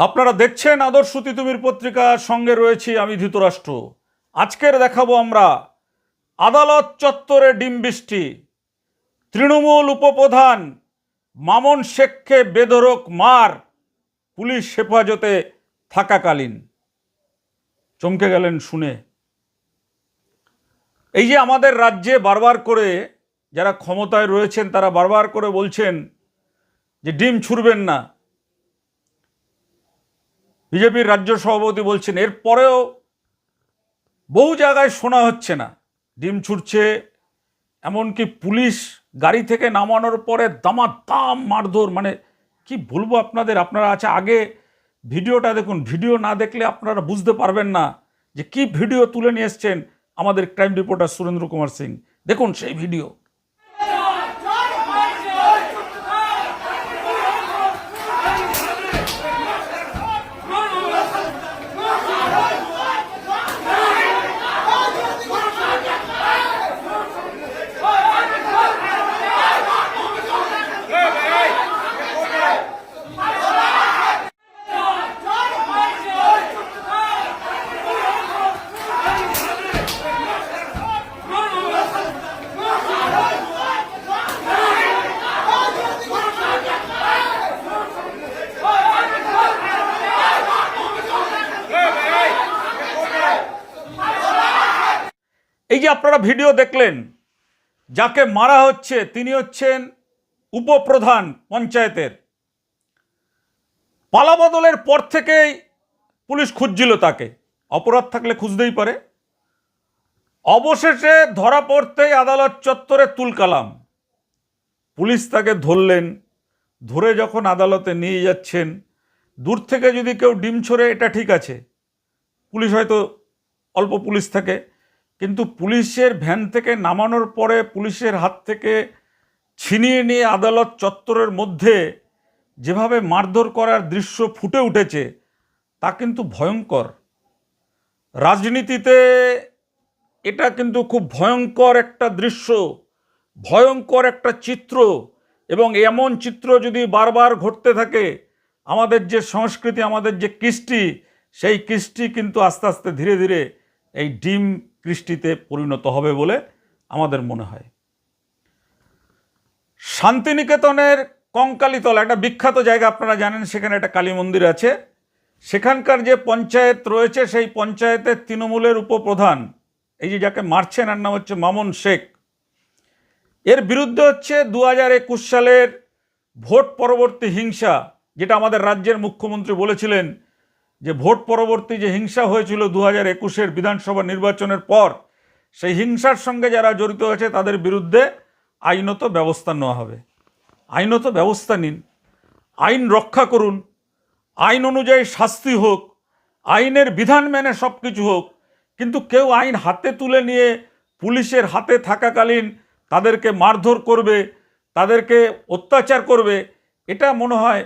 আপনারা দেখছেন আদর্শ তিতুমির পত্রিকার সঙ্গে রয়েছি আমি ধৃতরাষ্ট্র। আজকের দেখাবো আমরা আদালত চত্বরে ডিম বৃষ্টি, তৃণমূল উপপ্রধান মামুন শেখকে বেধড়ক মার পুলিশ হেফাজতে থাকাকালীন। চমকে গেলেন শুনে। এই যে আমাদের রাজ্যে বারবার করে যারা ক্ষমতায় রয়েছেন তারা বারবার করে বলছেন যে ডিম ছুড়বেন না, বিজেপির রাজ্য সভাপতি বলছেন, এরপরেও বহু জায়গায় শোনা হচ্ছে না ডিম ছুটছে। এমনকি পুলিশ গাড়ি থেকে নামানোর পরে দামাদাম মারধর, মানে কি বলবো আপনাদের, আপনারা আগে ভিডিওটা দেখুন। ভিডিও না দেখলে আপনারা বুঝতে পারবেন না যে কি ভিডিও তুলে নিয়ে এসছেন আমাদের ক্রাইম রিপোর্টার সুরেন্দ্র কুমার সিং। দেখুন সেই ভিডিও। এই যে আপনারা ভিডিও দেখলেন, যাকে মারা হচ্ছে তিনি হচ্ছেন উপপ্রধান পঞ্চায়েতের। পালাবদলের পর থেকেই পুলিশ খুঁজছিল তাকে, অপরাধ থাকলে খুঁজতেই পারে। অবশেষে ধরা পড়তেই আদালত চত্বরে তুলকালাম। পুলিশ তাকে ধরলেন, ধরে যখন আদালতে নিয়ে যাচ্ছেন, দূর থেকে যদি কেউ ডিম ছোড়ে এটা ঠিক আছে, পুলিশ হয়তো অল্প পুলিশ থাকে, কিন্তু পুলিশের ভ্যান থেকে নামানোর পরে পুলিশের হাত থেকে ছিনিয়ে নিয়ে আদালত চত্বরের মধ্যে যেভাবে মারধর করার দৃশ্য ফুটে উঠেছে তা কিন্তু ভয়ঙ্কর। রাজনীতিতে এটা কিন্তু খুব ভয়ঙ্কর একটা দৃশ্য, ভয়ঙ্কর একটা চিত্র। এবং এমন চিত্র যদি বারবার ঘটতে থাকে, আমাদের যে সংস্কৃতি, আমাদের যে কৃষ্টি, সেই কৃষ্টি কিন্তু আস্তে আস্তে ধীরে ধীরে এই ডিম কৃষ্টিতে পরিণত হবে বলে আমাদের মনে হয়। শান্তিনিকেতনের কঙ্কালীতলা একটা বিখ্যাত জায়গা, আপনারা জানেন, সেখানে একটা কালী মন্দির আছে। সেখানকার যে পঞ্চায়েত রয়েছে, সেই পঞ্চায়েতের তৃণমূলের উপপ্রধান, এই যে যাকে মারছেন, এর নাম হচ্ছে মামুন শেখ। এর বিরুদ্ধে হচ্ছে 2021 সালের ভোট পরবর্তী হিংসা, যেটা আমাদের রাজ্যের মুখ্যমন্ত্রী বলেছিলেন যে ভোট পরবর্তী যে হিংসা হয়েছিল 2021-এর বিধানসভা নির্বাচনের পর, সেই হিংসার সঙ্গে যারা জড়িত হয়েছে তাদের বিরুদ্ধে আইনত ব্যবস্থা নেওয়া হবে। আইনত ব্যবস্থা নিন, আইন রক্ষা করুন, আইন অনুযায়ী শাস্তি হোক, আইনের বিধান মেনে সব কিছু হোক। কিন্তু কেউ আইন হাতে তুলে নিয়ে পুলিশের হাতে থাকাকালীন তাদেরকে মারধর করবে, তাদেরকে অত্যাচার করবে, এটা মনে হয়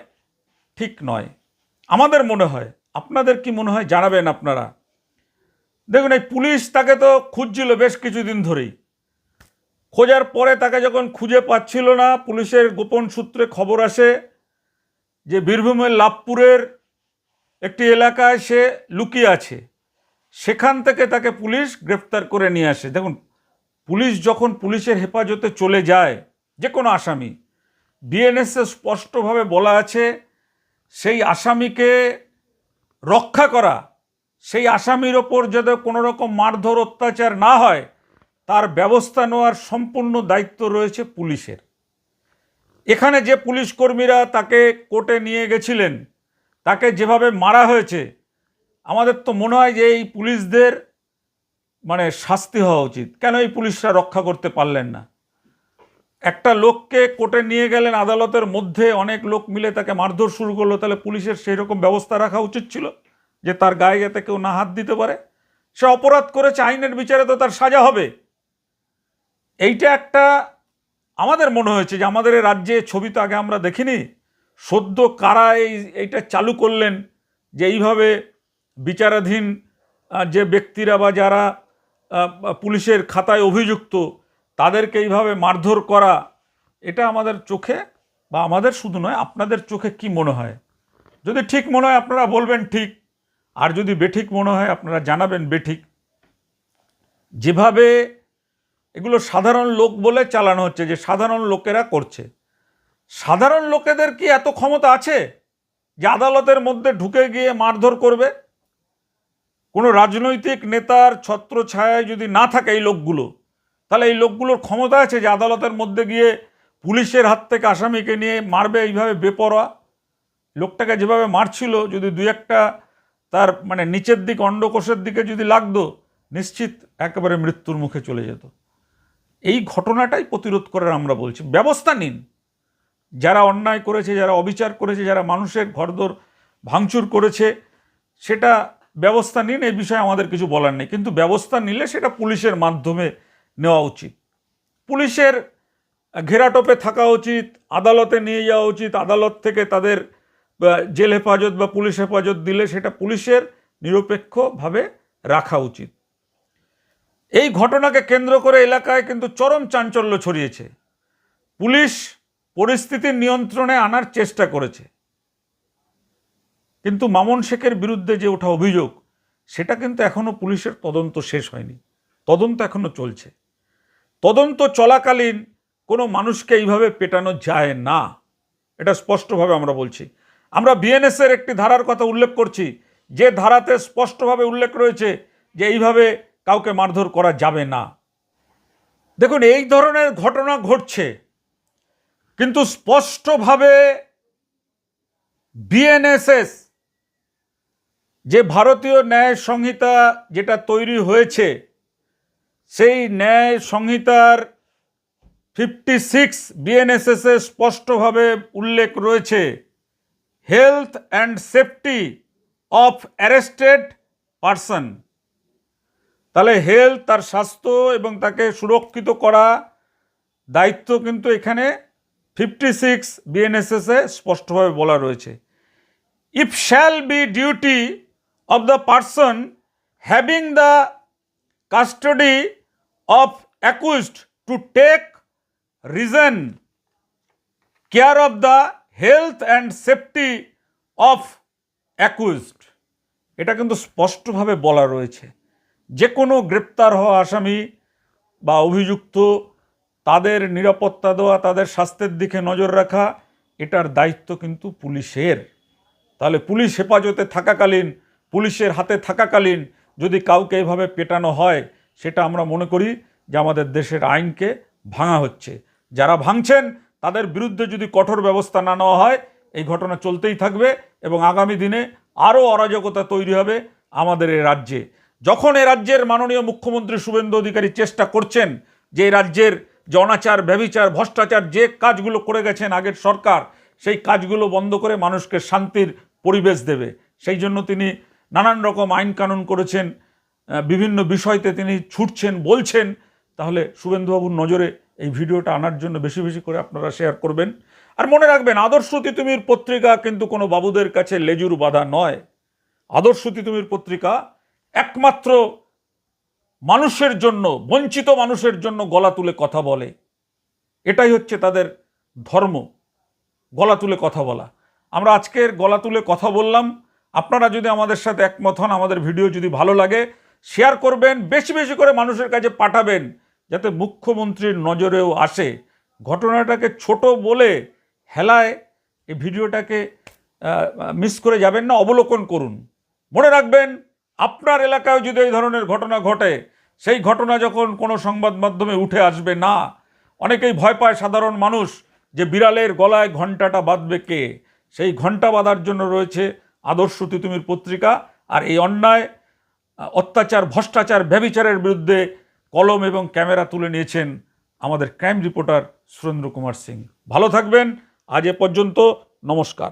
ঠিক নয়। আমাদের মনে হয়, আপনাদের কি মনে হয় জানাবেন আপনারা। দেখুন, এই পুলিশ তাকে তো খুঁজছিল বেশ কিছুদিন ধরেই। খোঁজার পরে তাকে যখন খুঁজে পাচ্ছিল না, পুলিশের গোপন সূত্রে খবর আসে যে বীরভূমের লাভপুরের একটি এলাকায় সে লুকিয়ে আছে। সেখান থেকে তাকে পুলিশ গ্রেফতার করে নিয়ে আসে। দেখুন, পুলিশ যখন পুলিশের হেফাজতে চলে যায়, যে কোনো আসামি, বিএনএসে স্পষ্টভাবে বলা আছে সেই আসামিকে রক্ষা করা, সেই আসামির ওপর যাতে কোনো রকম মারধর অত্যাচার না হয় তার ব্যবস্থা নেওয়ার সম্পূর্ণ দায়িত্ব রয়েছে পুলিশের। এখানে যে পুলিশ কর্মীরা তাকে কোর্টে নিয়ে গেছিলেন, তাকে যেভাবে মারা হয়েছে, আমাদের তো মনে হয় যে এই পুলিশদের মানে শাস্তি হওয়া উচিত। কেন এই পুলিশরা রক্ষা করতে পারলেন না? একটা লোককে কোর্টে নিয়ে গেলেন, আদালতের মধ্যে অনেক লোক মিলে তাকে মারধর শুরু করলো, তাহলে পুলিশের সেই রকম ব্যবস্থা রাখা উচিত ছিল যে তার গায়ে যাতে কেউ না হাত দিতে পারে। সে অপরাধ করেছে, আইনের বিচারে তো তার সাজা হবে। এইটা একটা আমাদের মনে হয়েছে যে আমাদের এই রাজ্যে, ছবি তো আগে আমরা দেখিনি, সদ্য কারা এইটা চালু করলেন যে এইভাবে বিচারাধীন যে ব্যক্তিরা বা যারা পুলিশের খাতায় অভিযুক্ত তাদেরকে এইভাবে মারধর করা, এটা আমাদের চোখে, বা আমাদের শুধু নয়, আপনাদের চোখে কি মনে হয়? যদি ঠিক মনে হয় আপনারা বলবেন ঠিক, আর যদি বেঠিক মনে হয় আপনারা জানাবেন বেঠিক। যেভাবে এগুলো সাধারণ লোক বলে চালানো হচ্ছে, যে সাধারণ লোকেরা করছে, সাধারণ লোকেদের কি এত ক্ষমতা আছে যে আদালতের মধ্যে ঢুকে গিয়ে মারধর করবে? কোনো রাজনৈতিক নেতার ছত্রছায়ায় যদি না থাকে এই লোকগুলো, তাহলে এই লোকগুলোর ক্ষমতা আছে যে আদালতের মধ্যে গিয়ে পুলিশের হাত থেকে আসামিকে নিয়ে মারবে এইভাবে বেপরোয়া? লোকটাকে যেভাবে মারছিল, যদি দুই একটা তার মানে নিচের দিক অন্ডকোষের দিকে যদি লাগতো, নিশ্চিত একেবারে মৃত্যুর মুখে চলে যেত। এই ঘটনাটাই প্রতিরোধ করার আমরা বলছি। ব্যবস্থা নিন, যারা অন্যায় করেছে, যারা অবিচার করেছে, যারা মানুষের ঘরদোর ভাঙচুর করেছে, সেটা ব্যবস্থা নিন, এই বিষয়ে আমাদের কিছু বলার নেই। কিন্তু ব্যবস্থা নিলে সেটা পুলিশের মাধ্যমে নেওয়া উচিত, পুলিশের ঘেরাটোপে থাকা উচিত, আদালতে নিয়ে যাওয়া উচিত, আদালত থেকে তাদের জেল হেফাজত বা পুলিশ হেফাজত দিলে সেটা পুলিশের নিরপেক্ষভাবে রাখা উচিত। এই ঘটনাকে কেন্দ্র করে এলাকায় কিন্তু চরম চাঞ্চল্য ছড়িয়েছে। পুলিশ পরিস্থিতি নিয়ন্ত্রণে আনার চেষ্টা করেছে, কিন্তু মামুন শেখের বিরুদ্ধে যে ওঠা অভিযোগ, সেটা কিন্তু এখনো পুলিশের তদন্ত শেষ হয়নি, তদন্ত এখনো চলছে। তদন্ত চলাকালীন কোনো মানুষকে এইভাবে পেটানো যায় না, এটা স্পষ্টভাবে আমরা বলছি। আমরা বিএনএসের একটি ধারার কথা উল্লেখ করছি, যে ধারাতে স্পষ্টভাবে উল্লেখ রয়েছে যে এইভাবে কাউকে মারধর করা যাবে না। দেখুন, এই ধরনের ঘটনা ঘটছে, কিন্তু স্পষ্টভাবে বিএনএসএস, যে ভারতীয় ন্যায় সংহিতা যেটা তৈরি হয়েছে, সেই ন্যায় সংহিতার 56 বিএনএসএসে স্পষ্টভাবে উল্লেখ রয়েছে health and safety of arrested person. তাহলে হেলথ, তার স্বাস্থ্য এবং তাকে সুরক্ষিত করা দায়িত্ব কিন্তু এখানে 56 বিএনএসএসে স্পষ্টভাবে বলা রয়েছে। If shall be duty of the person having the custody of accused to take reason care of the health and safety of accused. এটা কিন্তু স্পষ্টভাবে বলা রয়েছে, যে কোনো গ্রেপ্তার হওয়া আসামি বা অভিযুক্ত, তাদের নিরাপত্তা দেওয়া, তাদের স্বাস্থ্যের দিকে নজর রাখা, এটার দায়িত্ব কিন্তু পুলিশের। তাহলে পুলিশ হেফাজতে থাকাকালীন, পুলিশের হাতে থাকাকালীন যদি কাউকে এভাবে পেটানো হয়, সেটা আমরা মনে করি যে আমাদের দেশের আইনকে ভাঙা হচ্ছে। যারা ভাঙছেন তাদের বিরুদ্ধে যদি কঠোর ব্যবস্থা না নেওয়া হয়, এই ঘটনা চলতেই থাকবে এবং আগামী দিনে আরও অরাজকতা তৈরি হবে আমাদের এই রাজ্যে। যখন এই রাজ্যের মাননীয় মুখ্যমন্ত্রী শুভেন্দু অধিকারী চেষ্টা করছেন যে এই রাজ্যের যে অনাচার, ব্যভিচার, ভ্রষ্টাচার যে কাজগুলো করে গেছেন আগের সরকার, সেই কাজগুলো বন্ধ করে মানুষকে শান্তির পরিবেশ দেবে, সেই জন্য তিনি নানান রকম আইন কানুন করেছেন, বিভিন্ন বিষয়তে তিনি ছুটছেন, বলছেন। তাহলে শুভেন্দুবাবুর নজরে এই ভিডিওটা আনার জন্য বেশি বেশি করে আপনারা শেয়ার করবেন। আর মনে রাখবেন, আদর্শ তিতুমির পত্রিকা কিন্তু কোনো বাবুদের কাছে লেজুর বাঁধা নয়। আদর্শ তিতুমির পত্রিকা একমাত্র মানুষের জন্য, বঞ্চিত মানুষের জন্য গলা তুলে কথা বলে। এটাই হচ্ছে তাদের ধর্ম, গলা তুলে কথা বলা। আমরা আজকের গলা তুলে কথা বললাম। আপনারা যদি আমাদের সাথে একমত হন, আমাদের ভিডিও যদি ভালো লাগে শেয়ার করবেন, বেশি বেশি করে মানুষের কাছে পাঠাবেন, যাতে মুখ্যমন্ত্রীর নজরেও আসে। ঘটনাটাকে ছোট বলে হেলায় এই ভিডিওটাকে মিস করে যাবেন না, অবলোকন করুন। মনে রাখবেন, আপনার এলাকায় যদি এই ধরনের ঘটনা ঘটে, সেই ঘটনা যখন কোনো সংবাদ মাধ্যমে উঠে আসবে না, অনেকেই ভয় পায় সাধারণ মানুষ যে বিড়ালের গলায় ঘণ্টাটা বাঁধবে কে। সেই ঘণ্টা বাঁধার জন্য রয়েছে আদর্শ তিতুমির পত্রিকা। আর এই অন্যায়, অত্যাচার, ভ্রষ্টাচার, ব্যভিচারের বিরুদ্ধে কলম এবং ক্যামেরা তুলে নিয়েছেন আমাদের ক্রাইম রিপোর্টার সুরেন্দ্র কুমার সিং। ভালো থাকবেন, আজ এ পর্যন্ত, নমস্কার।